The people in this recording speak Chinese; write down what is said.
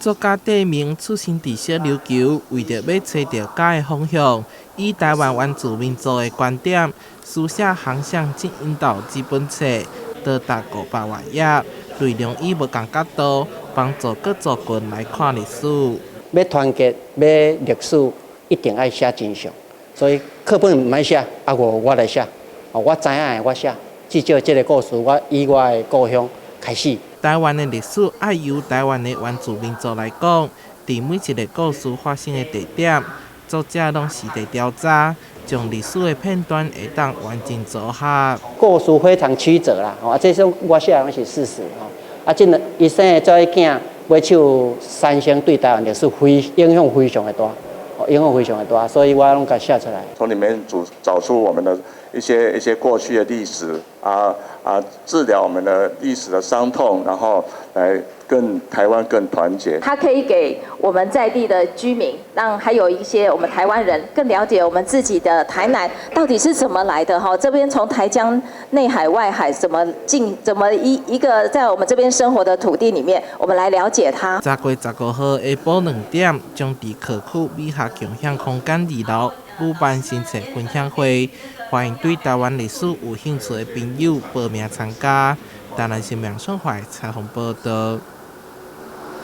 作家戴明出身伫小琉球，为着要找到家的方向，以台湾原住民族的观点，书写航向及引导这本册，多达500万页，内容以不同角度帮助各族群来看历史。要团结，要历史，一定要写真相。所以课本唔爱写，我来写，我知影的我写。至少这个故事，我以我的故乡开始。台湾的历史爱由台湾的原住民族来讲，伫每一个故事发生的地点，作者拢实地调查，将历史的片段会当完整组合。故事非常曲折啦，这种我写的拢是事实真的，伊生的这个囝买手三星对台湾历史影响非常的大，所以我拢甲写出来。从里面找出我们的一些过去的历史治疗我们的历史的伤痛，然后来跟台湾更团结。它可以给我们在地的居民，让还有一些我们台湾人更了解我们自己的台南到底是怎么来的哈。这边从台江内海外海怎么一个在我们这边生活的土地里面，我们来了解它。10月15号下晡2点，将伫科区美学共享空间2楼举办新册分享会，欢迎对台湾历史有兴趣的朋友报名参加。台南新闻上怀采访报道。